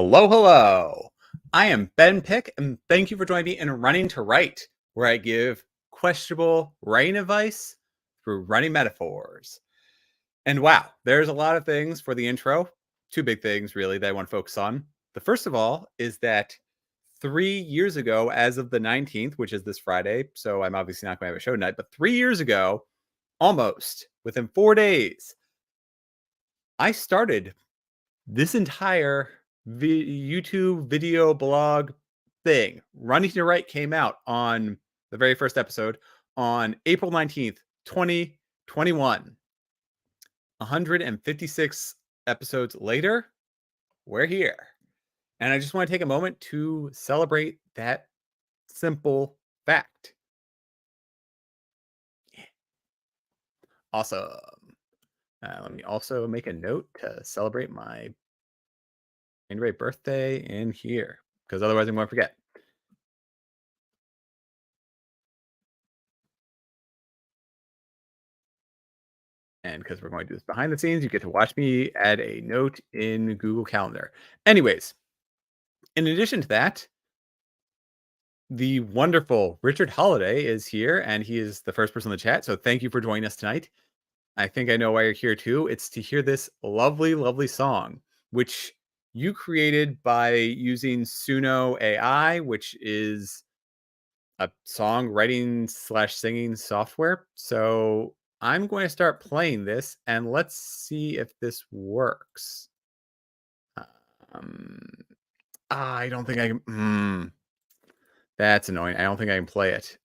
Hello, hello. I am Ben Pick, and thank you for joining me in Running to Write, where I give questionable writing advice through running metaphors. And wow, there's a lot of things for the intro. Two big things, really, that I want to focus on. The first of all is that 3 years ago, as of the 19th, which is this Friday, so I'm obviously not going to have a show tonight, but 3 years ago, almost within 4 days, I started this entire YouTube video blog thing. Running to Write came out on the very first episode on April 19th, 2021. 156 episodes later, we're here. And I just want to take a moment to celebrate that simple fact. Awesome. Let me also make a note to celebrate my birthday in here, because otherwise I'm going to forget. And because we're going to do this behind the scenes, you get to watch me add a note in Google Calendar. Anyways, in addition to that, the wonderful Richard Holiday is here, and he is the first person in the chat. So thank you for joining us tonight. I think I know why you're here too. It's to hear this lovely, lovely song, which you created by using Suno AI, which is a songwriting / singing software. So I'm going to start playing this, and let's see if this works. Um, I don't think I can. That's annoying. I don't think I can play it.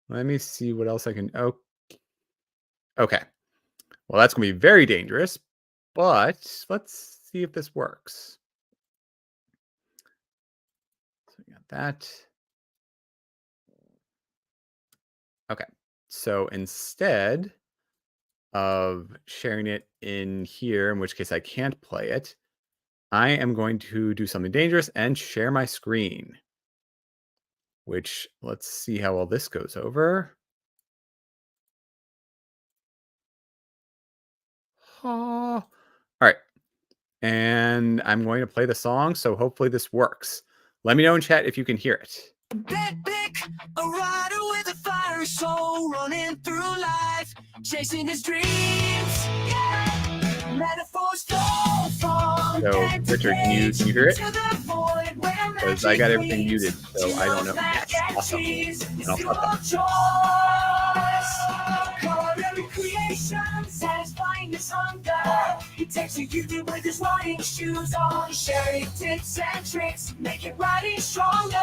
Let me see what else I can. Oh, okay. Well, that's going to be very dangerous, but let's see if this works. So we got that. Okay. So instead of sharing it in here, in which case I can't play it, I am going to do something dangerous and share my screen, which let's see how well this goes over. All right. And I'm going to play the song, so hopefully this works. Let me know in chat if you can hear it. Pick, a rider with a fire soul running through life, chasing his dreams. Yeah. Metaphors flow from. So, Richard, can you hear it? Because I got everything muted, so I don't know. Yes, awesome. And I'll stop creation, satisfying his hunger. He takes you with his running shoes on, sharing tips and tricks, making writing stronger.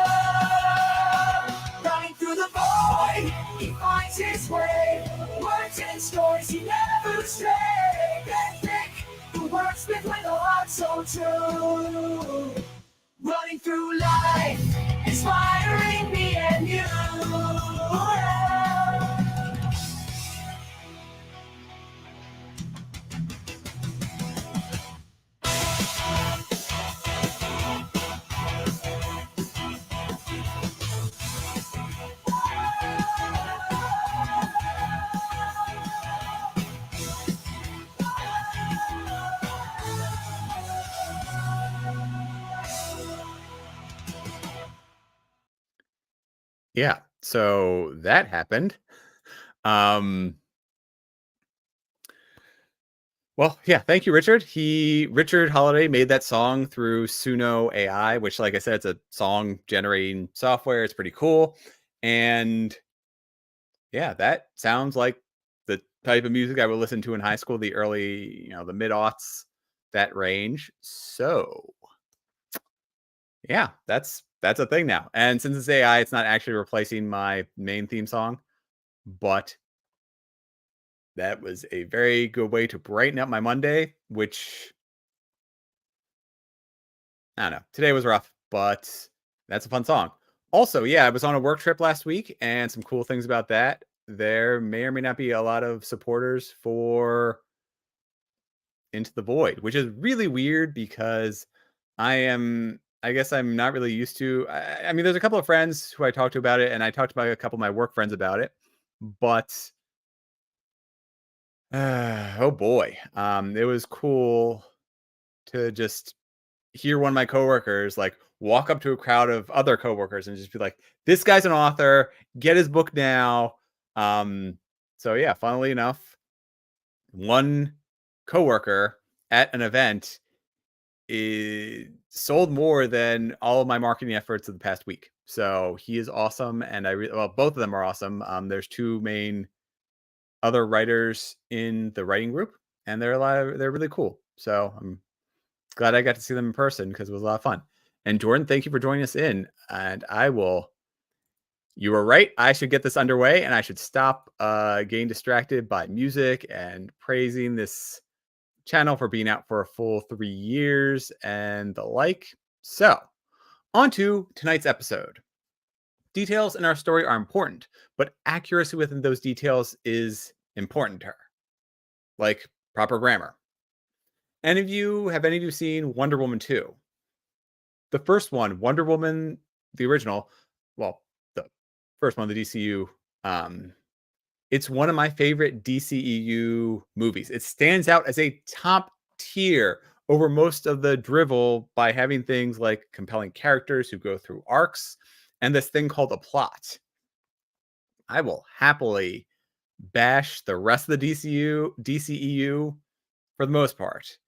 Running through the void, he finds his way. Words and stories he never stray. Pick, who works with a heart so true. Running through life, inspiring me and you. Yeah, so that happened. Well, yeah, thank you, Richard. Richard Holiday made that song through Suno AI, which, like I said, it's a song generating software. It's pretty cool. And yeah, that sounds like the type of music I would listen to in high school, the early, the mid-aughts, that range. So yeah, that's a thing now. And since it's AI, it's not actually replacing my main theme song, but that was a very good way to brighten up my Monday, which I don't know. Today was rough, but that's a fun song. Also, yeah, I was on a work trip last week, and some cool things about that. There may or may not be a lot of supporters for Into the Void, which is really weird because I guess I'm not really used to. I mean, there's a couple of friends who I talked to about it, and I talked to a couple of my work friends about it, but Oh boy. It was cool to just hear one of my coworkers like walk up to a crowd of other coworkers and just be like, "This guy's an author. Get his book now." Um, so yeah, funnily enough, one coworker at an event sold more than all of my marketing efforts of the past week. So he is awesome, and well, both of them are awesome. There's two main other writers in the writing group, and they're really cool. So I'm glad I got to see them in person because it was a lot of fun. And Jordan, thank you for joining us in. And you were right. I should get this underway and I should stop getting distracted by music and praising this channel for being out for a full 3 years and the like. So, on to tonight's episode. Details in our story are important, but accuracy within those details is important to her, like proper grammar. Any of you seen Wonder Woman 2? The first one, Wonder Woman, the original, well, the first one, the DCU, um, it's one of my favorite DCEU movies. It stands out as a top tier over most of the drivel by having things like compelling characters who go through arcs and this thing called a plot. I will happily bash the rest of the DCEU for the most part.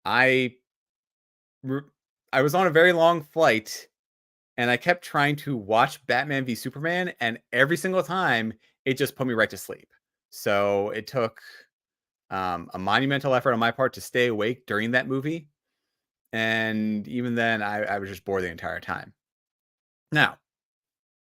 I I was on a very long flight and I kept trying to watch Batman v Superman, and every single time it just put me right to sleep. So it took a monumental effort on my part to stay awake during that movie, and even then, I was just bored the entire time. Now,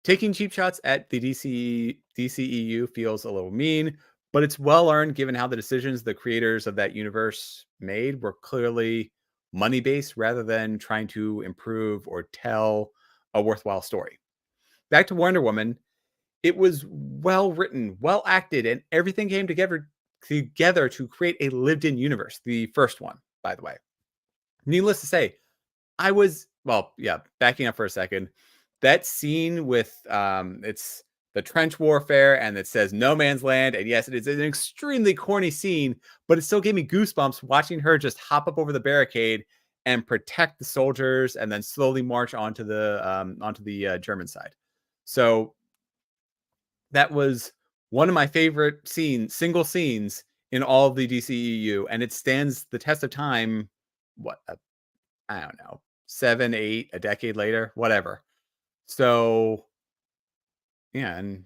taking cheap shots at the DCEU feels a little mean, but it's well earned given how the decisions the creators of that universe made were clearly money based rather than trying to improve or tell a worthwhile story. Back to Wonder Woman, it was well written, well acted, and everything came together to create a lived-in universe. The first one, by the way. Needless to say, backing up for a second. That scene with it's the trench warfare and it says no man's land, and yes, it is an extremely corny scene, but it still gave me goosebumps watching her just hop up over the barricade and protect the soldiers and then slowly march onto the German side. So that was one of my favorite single scenes in all of the DCEU, and it stands the test of time. What I don't know, 7, 8, a decade later, whatever. So yeah, and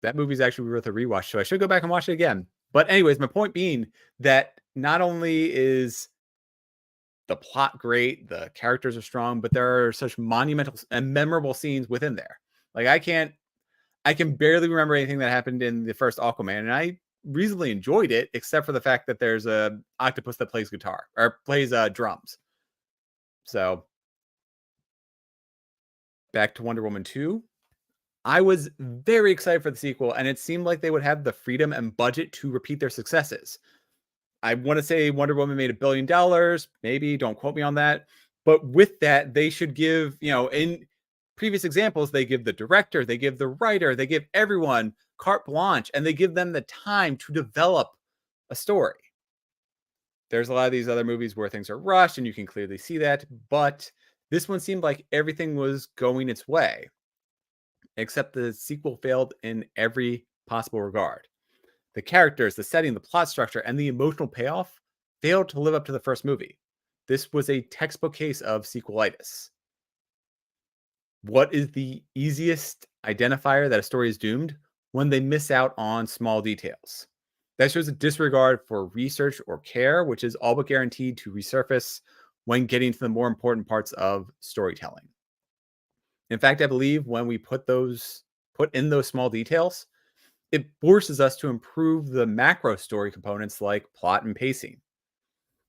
that movie's actually worth a rewatch. So I should go back and watch it again. But anyways, my point being that not only is the plot great, the characters are strong, but there are such monumental and memorable scenes within there. Like I can barely remember anything that happened in the first Aquaman, and I reasonably enjoyed it, except for the fact that there's a octopus that plays guitar or plays drums. So back to Wonder Woman 2. I was very excited for the sequel, and it seemed like they would have the freedom and budget to repeat their successes. I want to say Wonder Woman made $1 billion, maybe, don't quote me on that. But with that, they should give, in previous examples, they give the director, they give the writer, they give everyone carte blanche, and they give them the time to develop a story. There's a lot of these other movies where things are rushed, and you can clearly see that. But this one seemed like everything was going its way, except the sequel failed in every possible regard. The characters, the setting, the plot structure, and the emotional payoff failed to live up to the first movie. This was a textbook case of sequelitis. What is the easiest identifier that a story is doomed? When they miss out on small details. That shows a disregard for research or care, which is all but guaranteed to resurface when getting to the more important parts of storytelling. In fact, I believe when we put in those small details, it forces us to improve the macro story components like plot and pacing.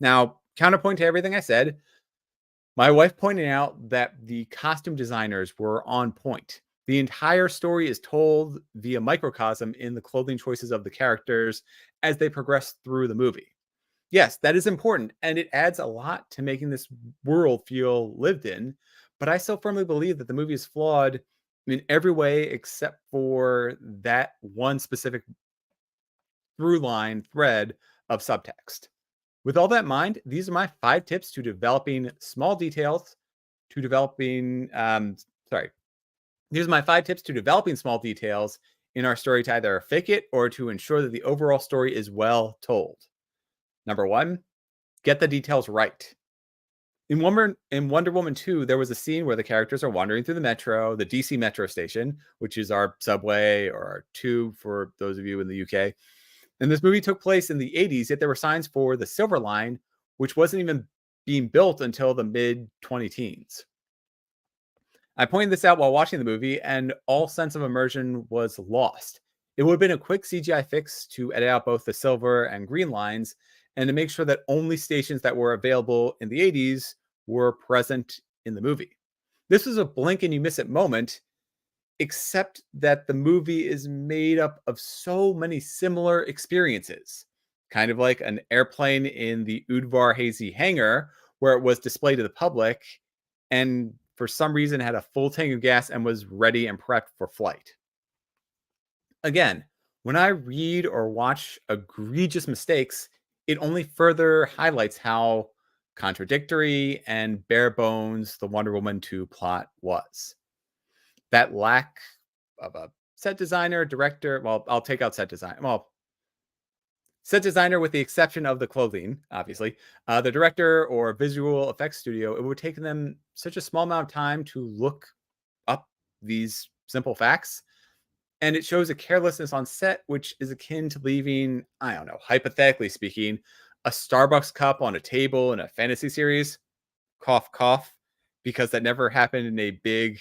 Now, counterpoint to everything I said, my wife pointed out that the costume designers were on point. The entire story is told via microcosm in the clothing choices of the characters as they progress through the movie. Yes, that is important, and it adds a lot to making this world feel lived in, but I still firmly believe that the movie is flawed in every way except for that one specific through line thread of subtext. With all that in mind, these are my 5 tips to developing small details, to developing, these are my 5 tips to developing small details in our story to either fake it or to ensure that the overall story is well told. Number 1, get the details right. In Wonder Woman 2, there was a scene where the characters are wandering through the metro, the DC metro station, which is our subway or our tube for those of you in the UK. And this movie took place in the 80s, yet there were signs for the Silver Line, which wasn't even being built until the mid 20 teens. I pointed this out while watching the movie, and all sense of immersion was lost. It would have been a quick CGI fix to edit out both the silver and green lines, and to make sure that only stations that were available in the 80s were present in the movie. This was a blink and you miss it moment, except that the movie is made up of so many similar experiences. Kind of like an airplane in the Udvar Hazy hangar, where it was displayed to the public, and for some reason had a full tank of gas and was ready and prepped for flight. Again, when I read or watch egregious mistakes, it only further highlights how contradictory and bare bones the Wonder Woman 2 plot was. That lack of a set designer, director, well, I'll take out set design. Well, set designer with the exception of the clothing, obviously. The director or visual effects studio, it would take them such a small amount of time to look up these simple facts. And it shows a carelessness on set, which is akin to leaving, I don't know, hypothetically speaking, a Starbucks cup on a table in a fantasy series. Cough, cough. Because that never happened in a big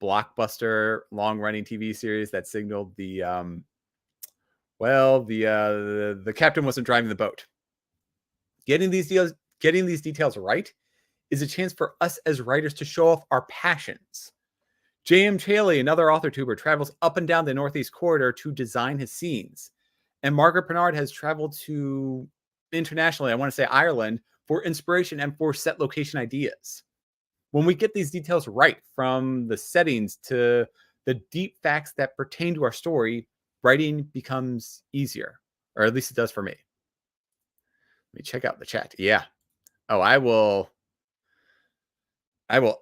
blockbuster long-running TV series that signaled the captain wasn't driving the boat. Getting these details right is a chance for us as writers to show off our passions. J.M. Chaley, another author tuber, travels up and down the Northeast Corridor to design his scenes. And Margaret Bernard has traveled to internationally, I want to say Ireland, for inspiration and for set location ideas. When we get these details right, from the settings to the deep facts that pertain to our story, writing becomes easier, or at least it does for me. Let me check out the chat. Yeah. Oh, I will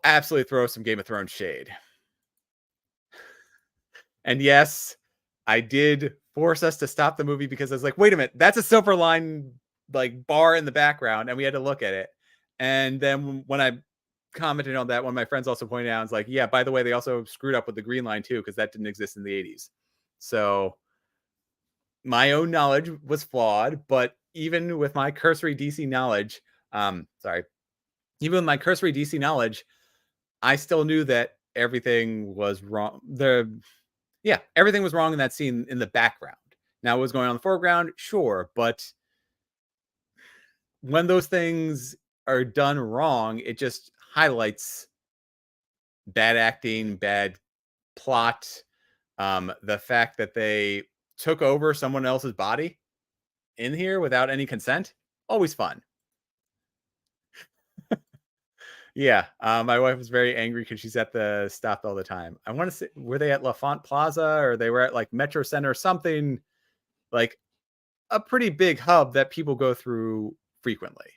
absolutely throw some Game of Thrones shade. And yes, I did force us to stop the movie because I was like, wait a minute, that's a Silver Line like bar in the background, and we had to look at it. And then when I commented on that, one of my friends also pointed out, it's like, yeah, by the way, they also screwed up with the green line too, because that didn't exist in the 80s. So my own knowledge was flawed, but even with my cursory DC knowledge, even with my cursory DC knowledge, I still knew that everything was wrong. Everything was wrong in that scene in the background. Now, what was going on in the foreground? Sure, but when those things are done wrong, it just highlights bad acting, bad plot, the fact that they took over someone else's body in here without any consent. Always fun. Yeah, my wife was very angry because she's at the stop all the time. I want to say, were they at La Font Plaza or they were at like Metro Center or something, like a pretty big hub that people go through frequently.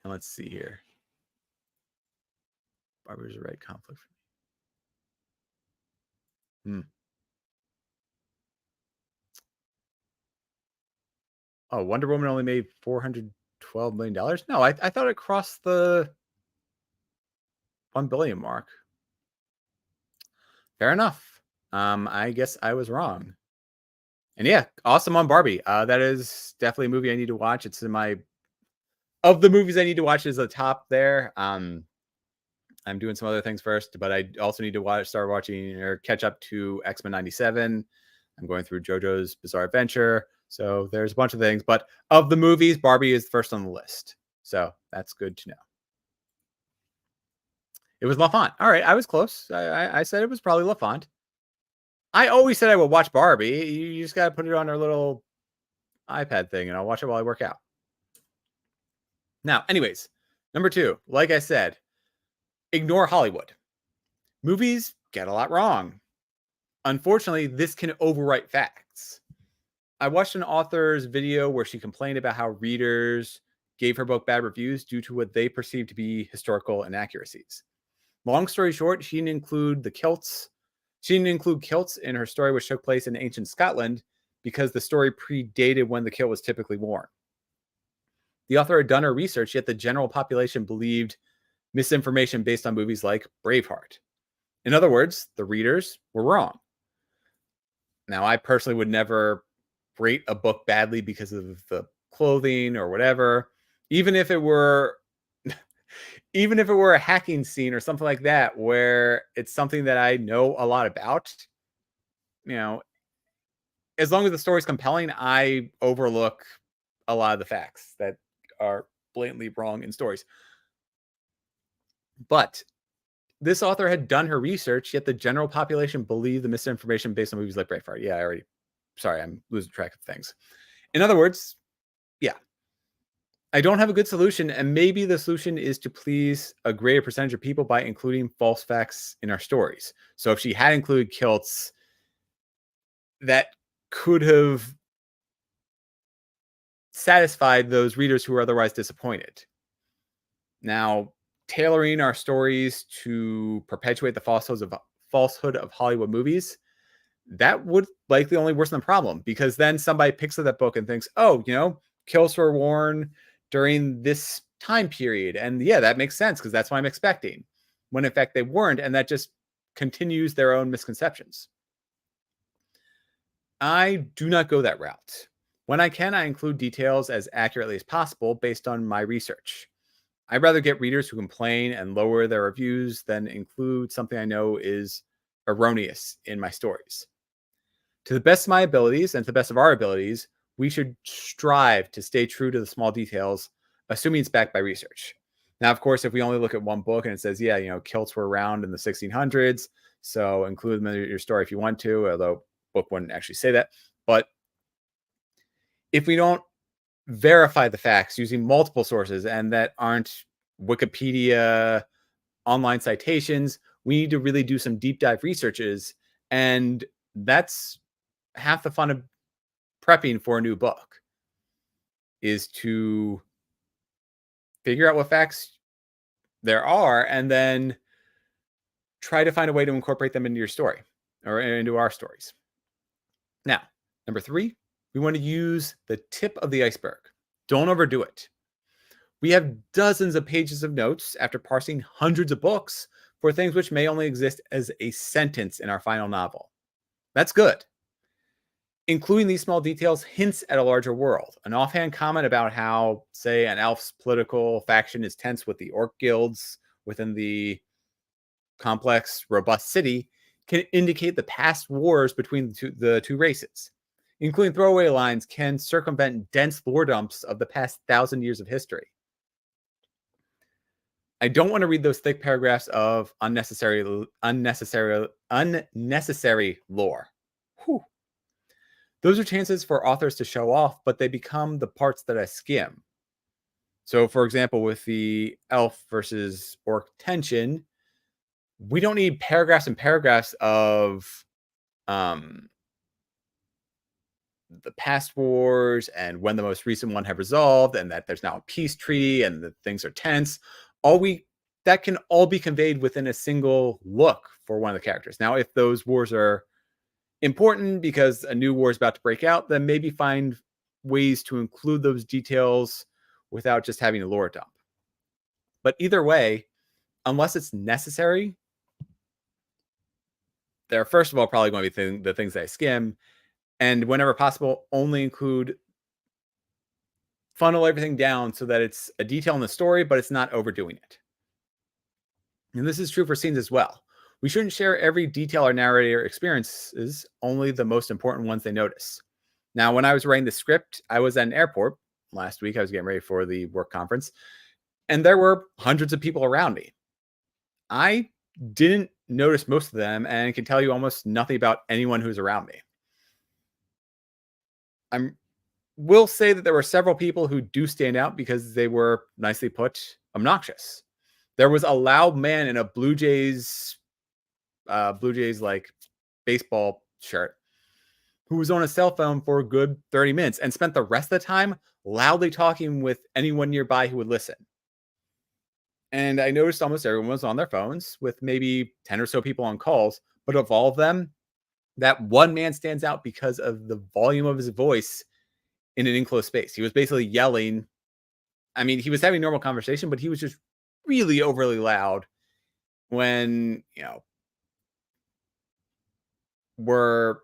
And let's see here. Barber's the right conflict for me. Oh, Wonder Woman only made $412 million? No, I thought it crossed the 1 billion mark. Fair enough. I guess I was wrong. And yeah, awesome on Barbie. That is definitely a movie I need to watch. It's in my of the movies I need to watch is the top there. I'm doing some other things first, but I also need to start watching or catch up to X-Men 97. I'm going through JoJo's Bizarre Adventure. So there's a bunch of things, but of the movies, Barbie is first on the list. So that's good to know. It was La Font. All right, I was close. I said it was probably La Font. I always said I would watch Barbie. You just got to put it on our little iPad thing, and I'll watch it while I work out. Now, anyways, number 2, like I said, ignore Hollywood. Movies get a lot wrong. Unfortunately, this can overwrite facts. I watched an author's video where she complained about how readers gave her book bad reviews due to what they perceived to be historical inaccuracies. Long story short, she didn't include the kilts. She didn't include kilts in her story, which took place in ancient Scotland, because the story predated when the kilt was typically worn. The author had done her research, yet the general population believed misinformation based on movies like Braveheart. In other words, the readers were wrong. Now, I personally would never rate a book badly because of the clothing or whatever, even if it were even if it were a hacking scene or something like that where it's something that I know a lot about. You know, as long as the story's compelling, I overlook a lot of the facts that are blatantly wrong in stories. But this author had done her research, yet the general population believed the misinformation based on movies like Braveheart. Yeah, sorry, I'm losing track of things. In other words, yeah, I don't have a good solution, and maybe the solution is to please a greater percentage of people by including false facts in our stories. So if she had included kilts, that could have satisfied those readers who were otherwise disappointed. Now, tailoring our stories to perpetuate the falsehood of Hollywood movies, that would likely only worsen the problem, because then somebody picks up that book and thinks, oh, kilts were worn during this time period. And yeah, that makes sense because that's what I'm expecting. When in fact they weren't. And that just continues their own misconceptions. I do not go that route. When I can, I include details as accurately as possible based on my research. I'd rather get readers who complain and lower their reviews than include something I know is erroneous in my stories. To the best of my abilities and to the best of our abilities, we should strive to stay true to the small details, assuming it's backed by research. Now, of course, if we only look at one book and it says, yeah, kilts were around in the 1600s, so include them in your story if you want to, although book wouldn't actually say that. But if we don't verify the facts using multiple sources and that aren't Wikipedia online citations, we need to really do some deep dive researches. And that's half the fun of prepping for a new book, is to figure out what facts there are and then try to find a way to incorporate them into your story or into our stories. Now, number 3, we want to use the tip of the iceberg. Don't overdo it. We have dozens of pages of notes after parsing hundreds of books for things which may only exist as a sentence in our final novel. That's good. Including these small details hints at a larger world. An offhand comment about how, say, an elf's political faction is tense with the orc guilds within the complex, robust city can indicate the past wars between the two races. Including throwaway lines can circumvent dense lore dumps of the past 1,000 years of history. I don't want to read those thick paragraphs of unnecessary lore. Whew. Those are chances for authors to show off, but they become the parts that I skim. So, for example, with the elf versus orc tension, we don't need paragraphs and paragraphs of the past wars and when the most recent one have resolved and that there's now a peace treaty and that things are tense. That can all be conveyed within a single look for one of the characters. Now, if those wars are important because a new war is about to break out, then maybe find ways to include those details without just having a lore dump. But either way, unless it's necessary, they're first of all probably going to be the things that I skim, and whenever possible, only funnel everything down so that it's a detail in the story, but it's not overdoing it. And this is true for scenes as well. We shouldn't share every detail our narrator experiences, only the most important ones they notice. Now, when I was writing the script, I was at an airport last week. I was getting ready for the work conference, and there were hundreds of people around me. I didn't notice most of them and can tell you almost nothing about anyone who's around me. I will say that there were several people who do stand out because they were, nicely put, obnoxious. There was a loud man in a Blue Jays like baseball shirt, who was on a cell phone for a good 30 minutes and spent the rest of the time loudly talking with anyone nearby who would listen. And I noticed almost everyone was on their phones with maybe 10 or so people on calls, but of all of them, that one man stands out because of the volume of his voice in an enclosed space. He was basically yelling. I mean, he was having normal conversation, but he was just really overly loud when, were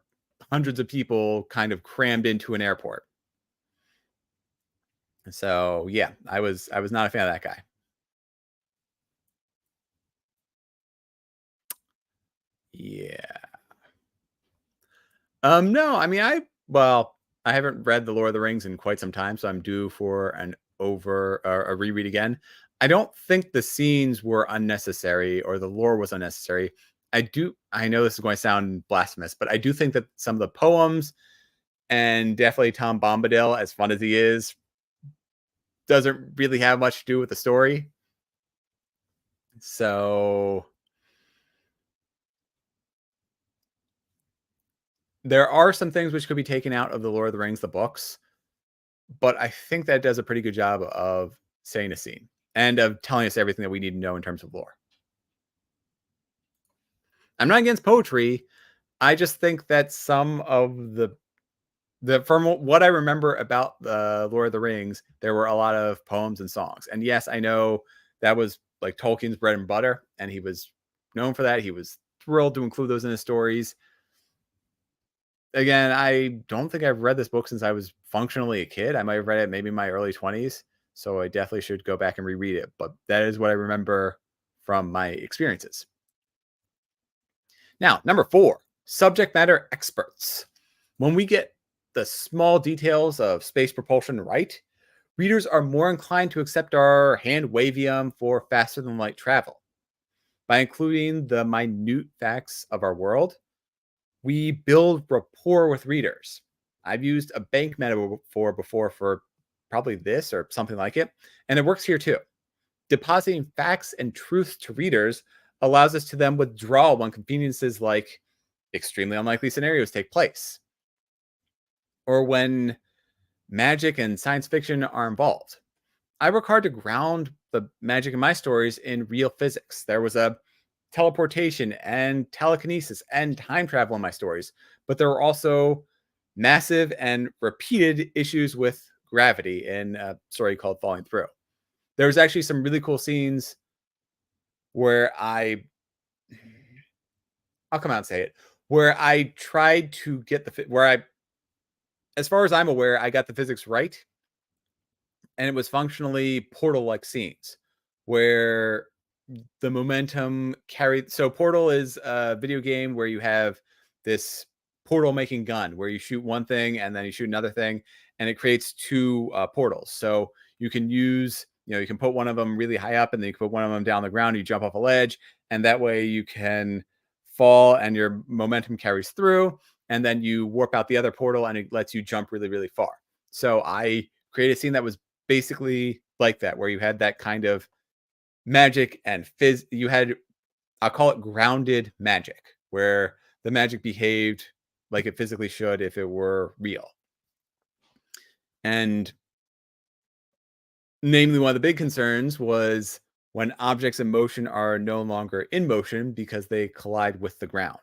hundreds of people kind of crammed into an airport. So yeah, I was not a fan of that guy. Yeah. No, I mean, I haven't read The Lord of the Rings in quite some time, so I'm due for an over or a reread again. I don't think the scenes were unnecessary or the lore was unnecessary. I know this is going to sound blasphemous, but I do think that some of the poems and definitely Tom Bombadil, as fun as he is, doesn't really have much to do with the story. So there are some things which could be taken out of The Lord of the Rings, the books, but I think that does a pretty good job of saying a scene and of telling us everything that we need to know in terms of lore. I'm not against poetry. I just think that some of the from what I remember about the Lord of the Rings, there were a lot of poems and songs. And yes, I know that was like Tolkien's bread and butter, and he was known for that. He was thrilled to include those in his stories. Again, I don't think I've read this book since I was functionally a kid. I might have read it maybe in my early 20s. So I definitely should go back and reread it. But that is what I remember from my experiences. Now, number 4, subject matter experts. When we get the small details of space propulsion right, readers are more inclined to accept our hand wavium for faster than light travel. By including the minute facts of our world, we build rapport with readers. I've used a bank metaphor before for probably this or something like it, and it works here too. Depositing facts and truths to readers allows us to then withdraw when conveniences like extremely unlikely scenarios take place, or when magic and science fiction are involved. I work hard to ground the magic in my stories in real physics. There was a teleportation and telekinesis and time travel in my stories, but there were also massive and repeated issues with gravity in a story called Falling Through. There was actually some really cool scenes where I'll come out and say it, where I tried to get as far as I'm aware, I got the physics right, and it was functionally portal like scenes where the momentum carried. So Portal is a video game where you have this portal making gun where you shoot one thing and then you shoot another thing, and it creates two portals. So you can you can put one of them really high up and then you can put one of them down the ground. You jump off a ledge, and that way you can fall and your momentum carries through, and then you warp out the other portal and it lets you jump really, really far. So I created a scene that was basically like that, where you had that kind of magic and you had, I'll call it grounded magic, where the magic behaved like it physically should if it were real. And namely, one of the big concerns was when objects in motion are no longer in motion because they collide with the ground.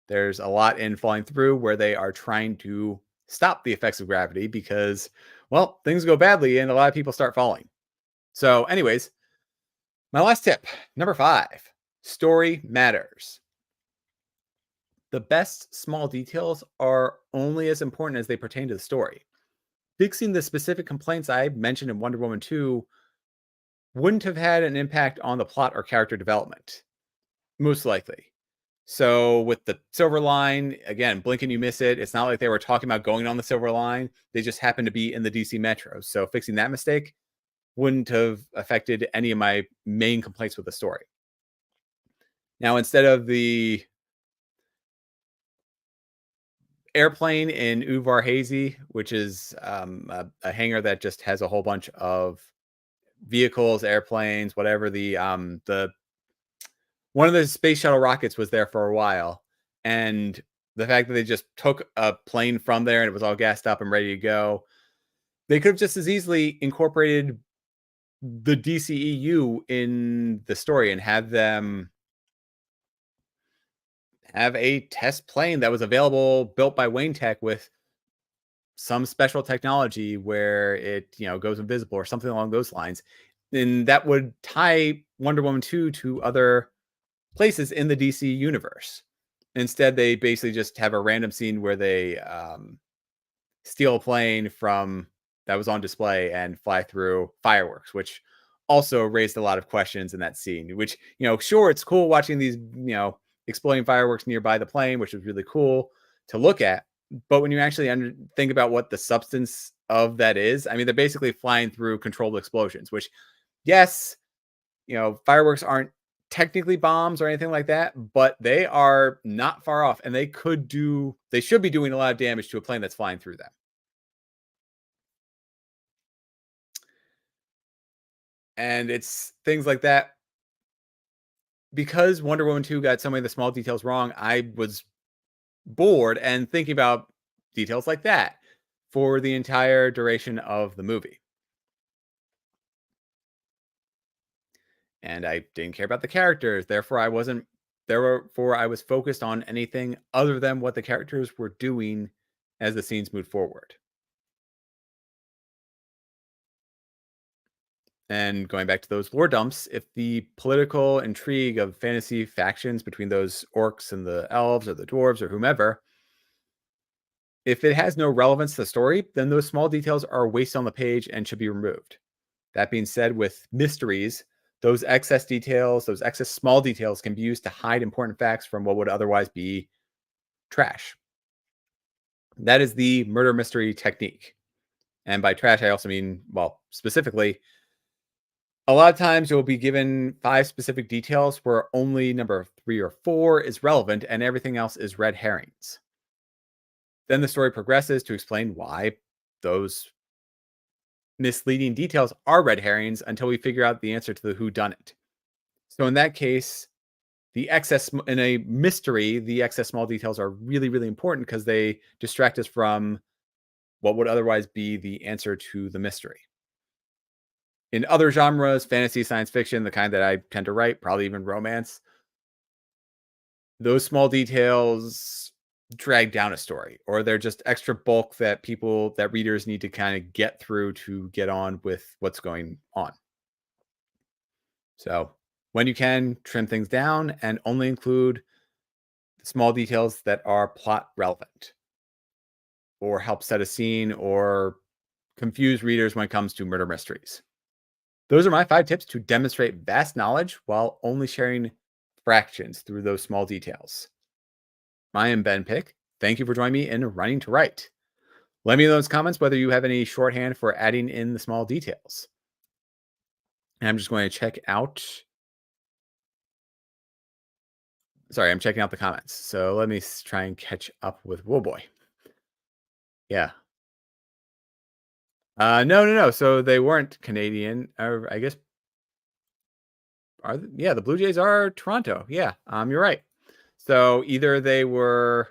There's a lot in Falling Through where they are trying to stop the effects of gravity because, well, things go badly and a lot of people start falling. So, anyways, my last tip, number 5, story matters. The best small details are only as important as they pertain to the story. Fixing the specific complaints I mentioned in Wonder Woman 2 wouldn't have had an impact on the plot or character development, most likely. So with the Silver Line, again, blink and you miss it. It's not like they were talking about going on the Silver Line. They just happened to be in the DC Metro. So fixing that mistake wouldn't have affected any of my main complaints with the story. Now, instead of the airplane in Uvar Hazy, which is a hangar that just has a whole bunch of vehicles, airplanes, whatever, the one of the space shuttle rockets was there for a while, and The fact that they just took a plane from there and it was all gassed up and ready to go. They could have just as easily incorporated the DCEU in the story and had them have a test plane that was available, built by Wayne Tech with some special technology where it, goes invisible or something along those lines. And that would tie Wonder Woman 2 to other places in the DC universe. Instead, they basically just have a random scene where they steal a plane from that was on display and fly through fireworks, which also raised a lot of questions in that scene. Which, sure, it's cool watching these, exploding fireworks nearby the plane, which was really cool to look at. But when you actually think about what the substance of that is, I mean, they're basically flying through controlled explosions, which, yes, fireworks aren't technically bombs or anything like that, but they are not far off and they should be doing a lot of damage to a plane that's flying through them. And it's things like that. Because Wonder Woman 2 got so many of the small details wrong, I was bored and thinking about details like that for the entire duration of the movie. And I didn't care about the characters. Therefore I was focused on anything other than what the characters were doing as the scenes moved forward. And going back to those lore dumps, if the political intrigue of fantasy factions between those orcs and the elves or the dwarves or whomever, if it has no relevance to the story, then those small details are a waste on the page and should be removed. That being said, with mysteries, those excess details, those excess small details can be used to hide important facts from what would otherwise be trash. That is the murder mystery technique. And by trash, I also mean, well, specifically, a lot of times you'll be given 5 specific details where only number 3 or 4 is relevant and everything else is red herrings. Then the story progresses to explain why those misleading details are red herrings until we figure out the answer to the whodunit. So in that case, in a mystery, the excess small details are really, really important because they distract us from what would otherwise be the answer to the mystery. In other genres, fantasy, science fiction, the kind that I tend to write, probably even romance, those small details drag down a story, or they're just extra bulk that readers need to kind of get through to get on with what's going on. So when you can, trim things down and only include the small details that are plot relevant or help set a scene or confuse readers when it comes to murder mysteries. Those are my 5 tips to demonstrate vast knowledge while only sharing fractions through those small details. I am Ben Pick. Thank you for joining me in Running to Write. Let me know in those comments whether you have any shorthand for adding in the small details. And I'm just going to check out. Sorry, I'm checking out the comments. So let me try and catch up with Whoa Boy. Yeah. No. So they weren't Canadian. I guess. Yeah, the Blue Jays are Toronto. Yeah, you're right. So either they were,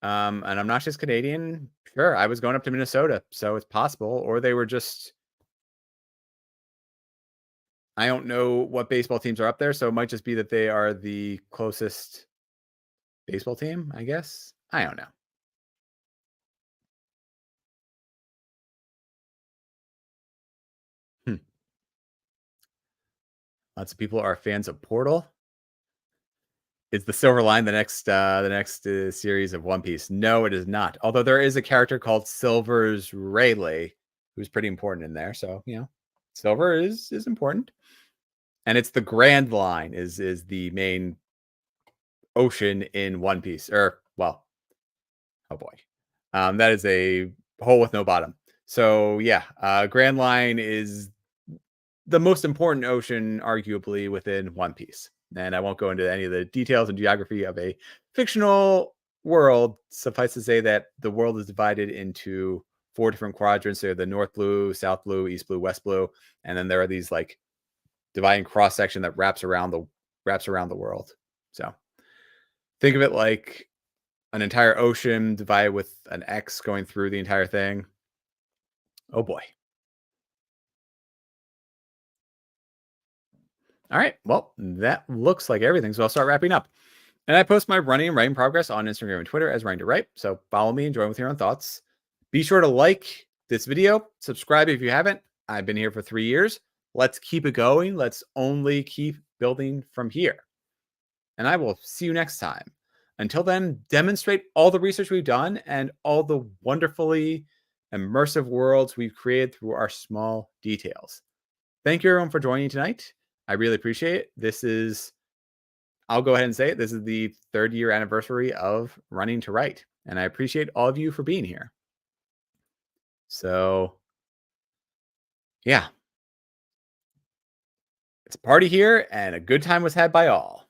and I'm not just Canadian. Sure, I was going up to Minnesota, so it's possible, or they were just. I don't know what baseball teams are up there, so it might just be that they are the closest baseball team. I guess I don't know. Hmm. Lots of people are fans of Portal. Is the Silver Line the next series of One Piece? No, it is not. Although there is a character called Silver's Rayleigh, who's pretty important in there. So Silver is important, and it's the Grand Line is the main ocean in One Piece. Or well, oh boy, that is a hole with no bottom. So yeah, Grand Line is the most important ocean, arguably, within One Piece. And I won't go into any of the details and geography of a fictional world. Suffice to say that the world is divided into 4 different quadrants. There are the North Blue, South Blue, East Blue, West Blue, and then there are these like dividing cross section that wraps around the world. So think of it like an entire ocean divided with an X going through the entire thing. Oh boy. All right. Well, that looks like everything. So I'll start wrapping up. And I post my running and writing progress on Instagram and Twitter as Running to Write. So follow me and join with your own thoughts. Be sure to like this video, subscribe if you haven't. I've been here for 3 years. Let's keep it going. Let's only keep building from here. And I will see you next time. Until then, demonstrate all the research we've done and all the wonderfully immersive worlds we've created through our small details. Thank you, everyone, for joining tonight. I really appreciate it. I'll go ahead and say it. This is the 3rd year anniversary of Running to Write. And I appreciate all of you for being here. So, yeah. It's a party here, and a good time was had by all.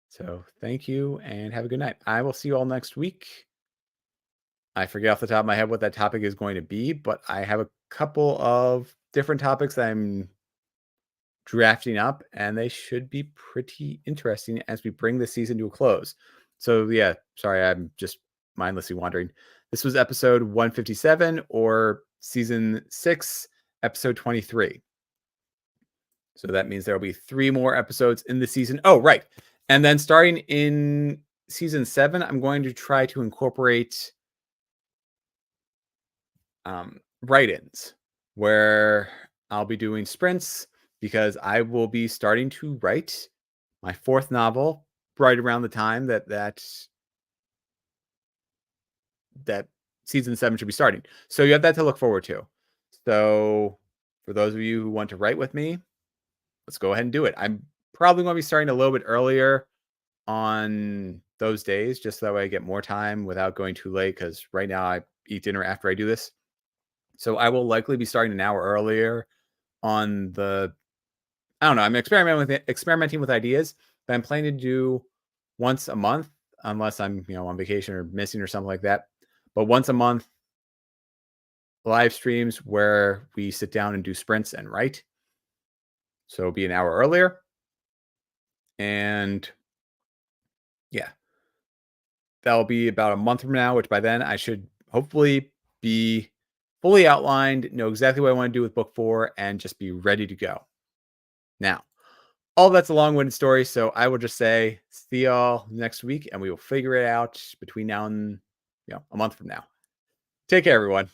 So, thank you, and have a good night. I will see you all next week. I forget off the top of my head what that topic is going to be, but I have a couple of different topics that I'm drafting up, and they should be pretty interesting as we bring the season to a close. So, yeah, sorry, I'm just mindlessly wandering. This was episode 157 or season 6, episode 23. So that means there will be 3 more episodes in the season. Oh, right. And then starting in season 7, I'm going to try to incorporate write-ins where I'll be doing sprints because I will be starting to write my 4th novel right around the time that season 7 should be starting. So you have that to look forward to. So for those of you who want to write with me, let's go ahead and do it. I'm probably going to be starting a little bit earlier on those days, just so that way I get more time without going too late, because right now I eat dinner after I do this. So I will likely be starting an hour earlier on I don't know, I'm experimenting with ideas that I'm planning to do once a month, unless I'm, on vacation or missing or something like that. But once a month, live streams where we sit down and do sprints and write. So it'll be an hour earlier. And yeah, that'll be about a month from now, which by then I should hopefully be fully outlined, know exactly what I want to do with book 4, and just be ready to go. Now, all that's a long-winded story, so I will just say see y'all next week, and we will figure it out between now and a month from now. Take care, everyone.